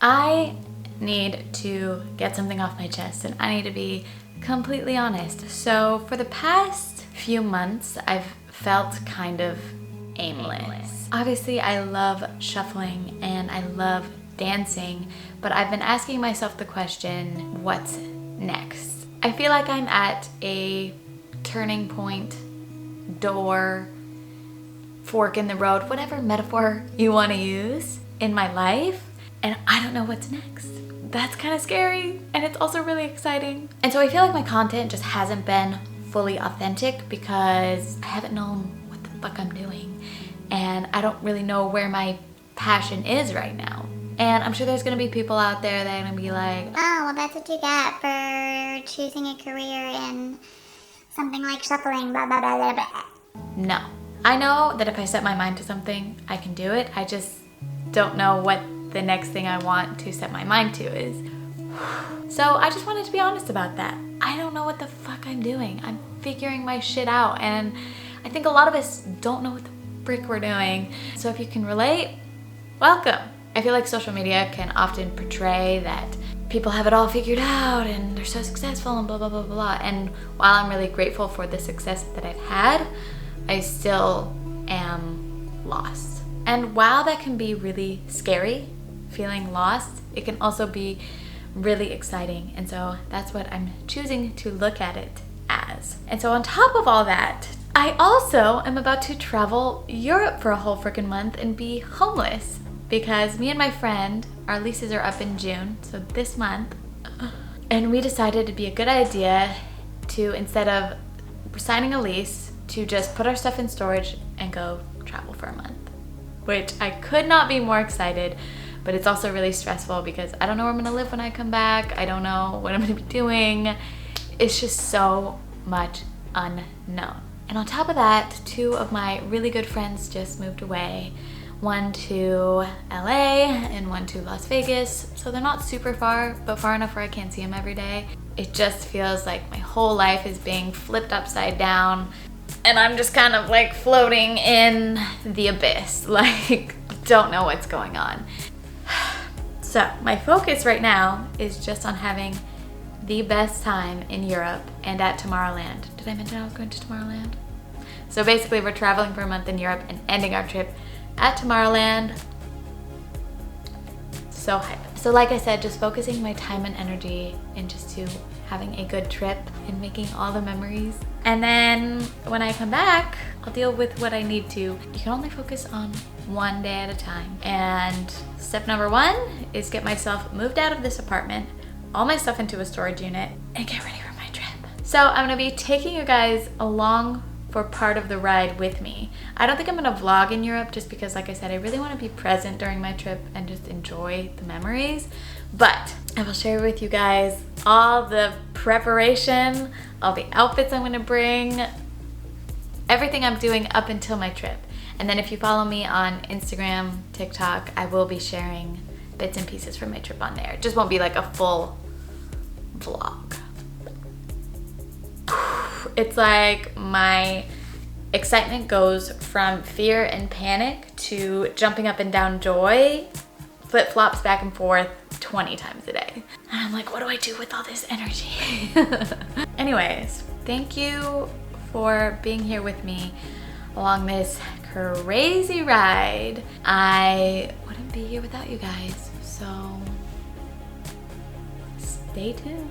I need to get something off my chest, and I need to be completely honest. So for the past few months, I've felt kind of aimless. Obviously, I love shuffling and I love dancing, but I've been asking myself the question, what's next? I feel like I'm at a turning point, door, fork in the road, whatever metaphor you want to use in my life, and I don't know what's next. That's kind of scary, and it's also really exciting. And so I feel like my content just hasn't been fully authentic because I haven't known what the fuck I'm doing, and I don't really know where my passion is right now. And I'm sure there's gonna be people out there that are gonna be like, oh, well, that's what you get for choosing a career in something like shuffling, blah, blah, blah, blah, blah. no. I know that if I set my mind to something, I can do it. I just don't know what the next thing I want to set my mind to is. So I just wanted to be honest about that. I don't know what the fuck I'm doing. I'm figuring my shit out, and I think a lot of us don't know what the frick we're doing. So if you can relate, welcome. I feel like social media can often portray that people have it all figured out and they're so successful and blah, blah, blah, blah. And while I'm really grateful for the success that I've had, I still am lost. And while that can be really scary, feeling lost, it can also be really exciting. And so that's what I'm choosing to look at it as. And so on top of all that, I also am about to travel Europe for a whole freaking month and be homeless because me and my friend, our leases are up in June, so this month, and we decided it'd be a good idea to, instead of signing a lease, to just put our stuff in storage and go travel for a month, which I could not be more excited, but it's also really stressful because I don't know where I'm gonna live when I come back. I don't know what I'm gonna be doing. It's just so much unknown. And on top of that, 2 of my really good friends just moved away. One to LA and one to Las Vegas. So they're not super far, but far enough where I can't see them every day. It just feels like my whole life is being flipped upside down, and I'm just kind of like floating in the abyss, like don't know what's going on. So my focus right now is just on having the best time in Europe and at Tomorrowland. Did I mention I was going to Tomorrowland? So basically we're traveling for a month in Europe and ending our trip at Tomorrowland. So hype. So like I said, just focusing my time and energy into having a good trip and making all the memories. And then when I come back, I'll deal with what I need to. You can only focus on one day at a time. And step number 1 is get myself moved out of this apartment, all my stuff into a storage unit, and get ready for my trip. So I'm gonna be taking you guys along for part of the ride with me. I don't think I'm gonna vlog in Europe just because, like I said, I really wanna be present during my trip and just enjoy the memories. But I will share with you guys all the preparation, all the outfits I'm gonna bring, everything I'm doing up until my trip. And then if you follow me on Instagram, TikTok, I will be sharing bits and pieces from my trip on there. It just won't be like a full vlog. It's like my excitement goes from fear and panic to jumping up and down joy, flip-flops back and forth 20 times a day. And I'm like, what do I do with all this energy? Anyways, thank you for being here with me along this crazy ride. I wouldn't be here without you guys, so stay tuned.